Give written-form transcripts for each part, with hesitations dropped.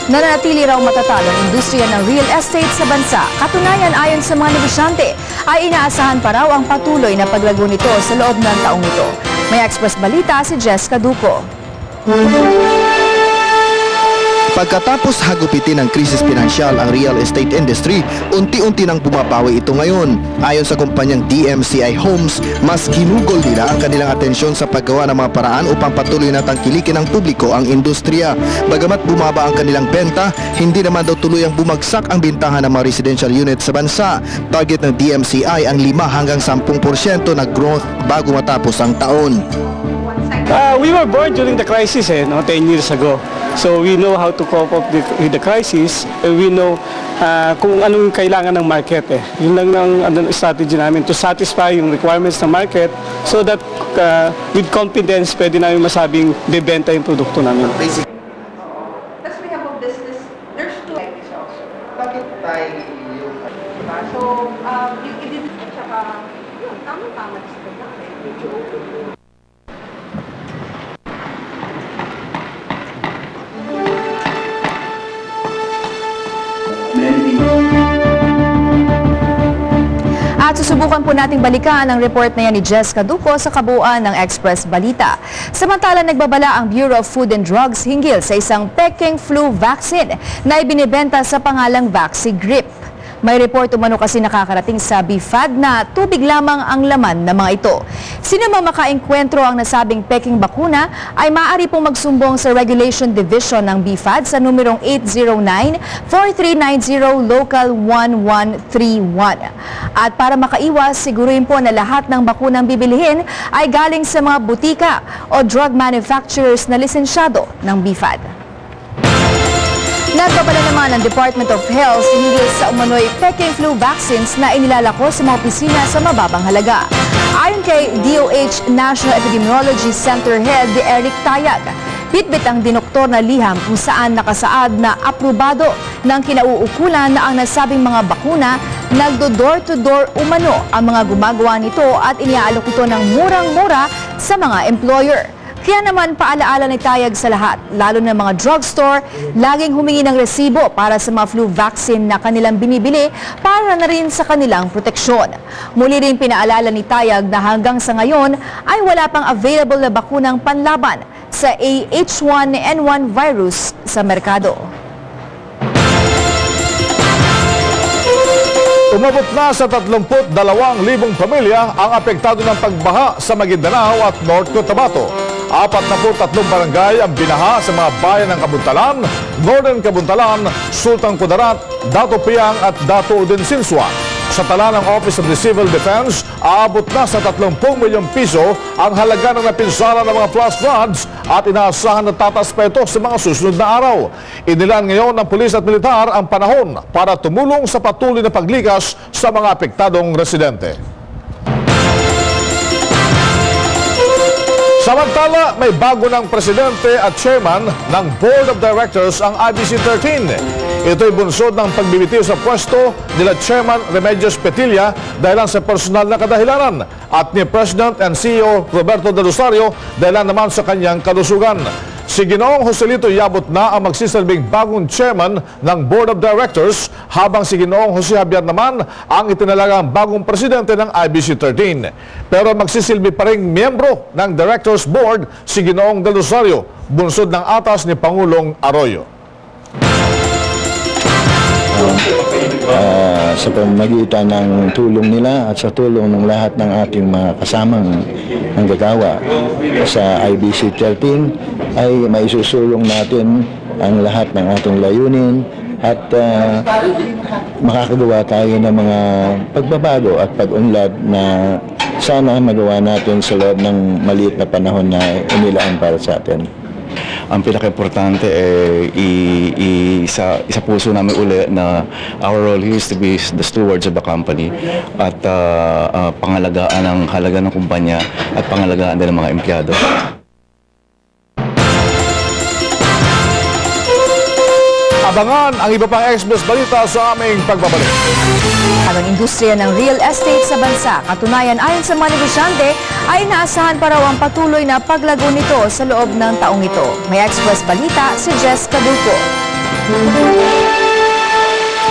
Nananatili raw matatag ang industriya ng real estate sa bansa. Katunayan, ayon sa mga negosyante, ay inaasahan pa raw ang patuloy na paglago nito sa loob ng taong ito. May Express Balita si Jessica Duco. Pagkatapos hagupitin ng krisis pinansyal ang real estate industry, unti-unti nang bumabawi ito ngayon. Ayon sa kumpanyang DMCI Homes, mas ginugol nila ang kanilang atensyon sa paggawa ng mga paraan upang patuloy na tangkilikin ng publiko ang industriya. Bagamat bumaba ang kanilang benta, hindi naman daw tuluyang bumagsak ang bintahan ng mga residential units sa bansa. Target ng DMCI ang 5 hanggang 10% na growth bago matapos ang taon. We were born during the crisis 10 years ago. So we know how to cope up with the crisis. We know kung anong kailangan ng market. Yun lang ang strategy namin to satisfy yung requirements ng market so that with confidence pwede namin masabing bebenta yung produkto namin. Plus we have a business, there's two like this also. Bakit tayo yung... So, i-didit at saka, yun, tama-tama sa pagkakas. Medyo open. At susubukan po nating balikan ang report na yan ni Jessica Duco sa kabuuan ng Express Balita. Samantala, nagbabala ang Bureau of Food and Drugs hinggil sa isang Peking flu vaccine na ibinibenta sa pangalang Vaxigrip. May report umano kasi nakakarating sa BFAD na tubig lamang ang laman ng mga ito. Sino mang makaengkwentro ang nasabing Peking bakuna ay maaari pong magsumbong sa Regulation Division ng BFAD sa numerong 809-4390 Local 1131. At para makaiwas, siguruhin po na lahat ng bakunang bibilihin ay galing sa mga butika o drug manufacturers na lisensyado ng BFAD. Nagbabala naman ang Department of Health hinggil sa umano'y Peking flu vaccines na inilalako sa mga opisina sa mababang halaga. Ayon kay DOH National Epidemiology Center Head Eric Tayag, bitbit ang dinoktor na liham kung saan nakasaad na aprobado ng kinauukulan na ang nasabing mga bakuna nagdo-door-to-door umano ang mga gumagawa nito at iniaalok ito ng murang-mura sa mga employer. Kaya naman paalaala ni Tayag sa lahat, lalo na mga drugstore, laging humingi ng resibo para sa mga flu vaccine na kanilang binibili para na rin sa kanilang proteksyon. Muli rin pinaalala ni Tayag na hanggang sa ngayon ay wala pang available na bakunang panlaban sa H1N1 virus sa merkado. Umabot na sa 32,000 pamilya ang apektado ng pagbaha sa Maguindanao at North Cotabato. 43 barangay ang binaha sa mga bayan ng Kabuntalan, Northern Kabuntalan, Sultan Kudarat, Dato Piang at Dato Udensinsua. Sa tala ng Office of the Civil Defense, aabot na sa 30 milyong piso ang halaga ng napinsala ng mga flash floods at inaasahan na tataas pa ito sa mga susunod na araw. Inilaan ngayon ng pulis at militar ang panahon para tumulong sa patuloy na paglikas sa mga apektadong residente. Samantala, may bago ng presidente at chairman ng Board of Directors ang IBC-13. Ito'y bunsod ng pagbibitiw sa pwesto nila Chairman Remedios Petilla dahil sa personal na kadahilanan at ni President and CEO Roberto De Rosario dahil naman sa kanyang kalusugan. Si Ginoong Joselito Yabot na ang magsisilbing bagong chairman ng Board of Directors habang si Ginoong Jose Javier naman ang itinalagang bagong presidente ng IBC-13. Pero magsisilbi pa rin miyembro ng Directors Board si Ginoong Del Rosario, bunsod ng atas ni Pangulong Arroyo. Sa pamamagitan ng tulong nila at sa tulong ng lahat ng ating mga kasamang manggagawa sa IBC-13 ay maisusulong natin ang lahat ng ating layunin at makakagawa tayo ng mga pagbabago at pag-unlad na sana magawa natin sa loob ng maliit na panahon na inilaan para sa atin. Ang pinaka-importante isa puso namin uli na our role here is to be the stewards of the company at pangalagaan ang halaga ng kumpanya at pangalagaan din ng mga empleyado. Abangan ang iba pang Express Balita sa aming pagbabalik. Ang industriya ng real estate sa bansa, katunayan ayon sa mga negosyante, ay inaasahan pa raw ang patuloy na paglago nito sa loob ng taong ito. May Express Balita si Jessica Duco.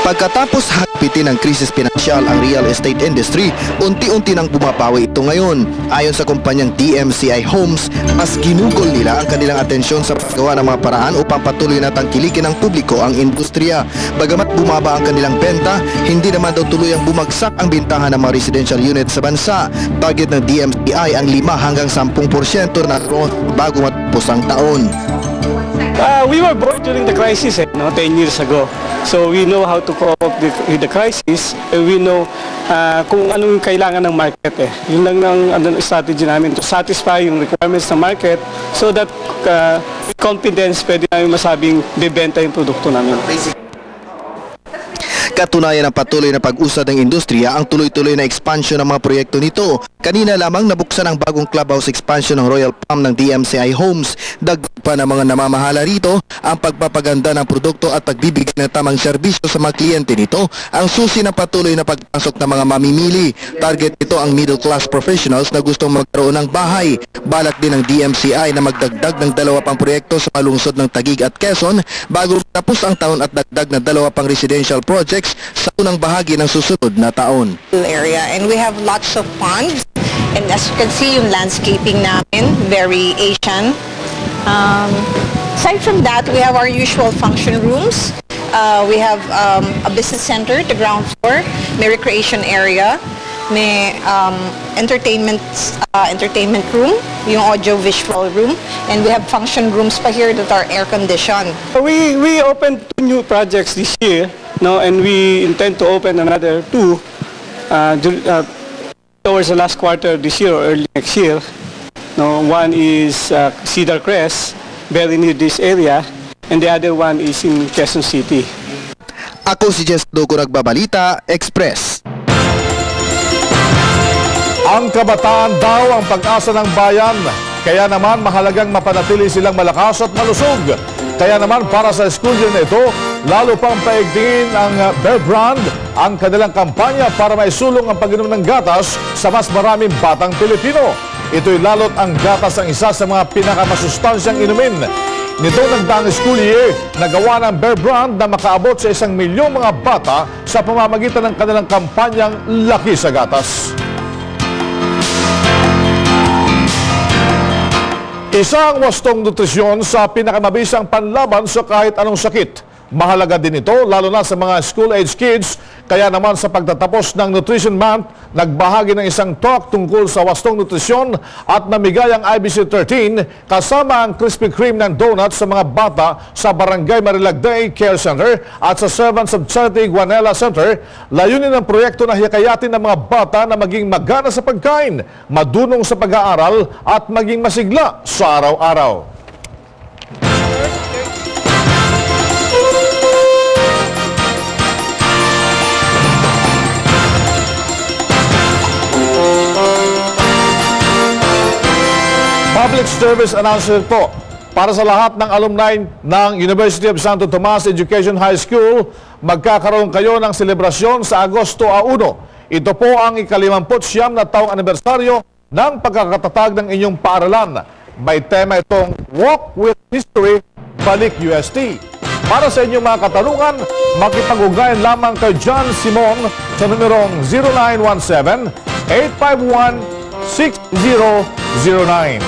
Pagkatapos hagpitin ng krisis pinansyal ang real estate industry, unti-unti nang bumabawi ito ngayon. Ayon sa kumpanyang DMCI Homes, mas ginugol nila ang kanilang atensyon sa paggawa ng mga paraan upang patuloy na tangkilikin ng publiko ang industriya. Bagamat bumaba ang kanilang benta, hindi naman daw tuluyang bumagsak ang bintahan ng mga residential units sa bansa. Target ng DMCI ang 5 hanggang 10% na bago matapos ang taon. We were born during the crisis, 10 years ago. So we know how to cope up with the crisis. We know kung anong kailangan ng market. Yun lang ang strategy namin to satisfy yung requirements ng market so that with confidence pwede namin masabing bebenta yung produkto namin. Katunayan ng patuloy na pag-usad ng industriya ang tuloy-tuloy na expansion ng mga proyekto nito. Kanina lamang nabuksan ang bagong clubhouse expansion ng Royal Palm ng DMCI Homes. Dagdag pa ng mga namamahala rito ang pagpapaganda ng produkto at pagbibigay ng tamang serbisyo sa mga kliyente nito ang susi ng patuloy na pagpasok ng mga mamimili. Target nito ang middle class professionals na gustong magkaroon ng bahay. Balak din ng DMCI na magdagdag ng 2 pang proyekto sa malungsod ng Taguig at Quezon bago tapos ang taon at dagdag na 2 pang residential projects sa unang bahagi ng susunod na taon. Area and we have lots of ponds and as you can see yung landscaping namin very Asian. Aside from that, we have our usual function rooms. We have a business center, the ground floor, may recreation area, may entertainment room, yung audio visual room, and we have function rooms pa here that are air conditioned. We opened 2 new projects this year, and we intend to open another 2 towards the last quarter this year or early next year. One is Cedar Crest, very near this area, and the other one is in Quezon City. Ako si Jess Dogo, Nagbabalita, Express. Ang kabataan daw ang pag-asa ng bayan. Kaya naman mahalagang mapanatili silang malakas at malusog. Kaya naman para sa school year na ito, lalo pang paigtingin ang Bear Brand ang kanilang kampanya para maisulong ang pag-inom ng gatas sa mas maraming batang Pilipino. Ito'y lalot ang gatas ang isa sa mga pinakamasustansyang inumin. Nito nagdaang school year, nagawa ng Bear Brand na makaabot sa 1 milyong mga bata sa pamamagitan ng kanilang kampanyang Laki sa Gatas. Isang wastong nutrisyon sa pinakamabisang panlaban sa kahit anong sakit. Mahalaga din ito lalo na sa mga school-age kids. Kaya naman sa pagtatapos ng Nutrition Month, nagbahagi ng isang talk tungkol sa wastong nutrisyon at namigay ang IBC 13 kasama ang Krispy Kreme ng donuts sa mga bata sa Barangay Marilag Day Care Center at sa Servants of Charity Guanela Center. Layunin ng proyekto na hikayatin ng mga bata na maging magana sa pagkain, madunong sa pag-aaral at maging masigla sa araw-araw. Public service announcer po para sa lahat ng alumni ng University of Santo Tomas Education High School. Magkakaroon kayo ng selebrasyon sa Agosto 1. Ito po ang ika-59 na taong anibersaryo ng pagkakatatag ng inyong paaralan. May tema itong Walk with History, Balik UST. Para sa inyong mga katanungan, makipag-ugnayan lamang kay John Simon sa numerong 0917-851-6009.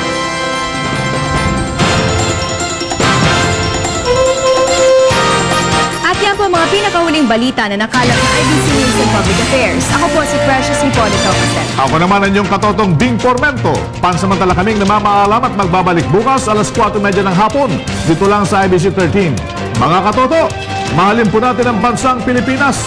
At yan po mga pinakahuling balita na nakalat ng IBC News and Public Affairs. Ako po si Precious Hipolito Castel. Ako naman ang inyong katotong Bing Formento. Pansamantala kaming namamaalam at magbabalik bukas alas 4:30 ng hapon. Dito lang sa IBC 13. Mga katoto, mahalin po natin ang bansang Pilipinas.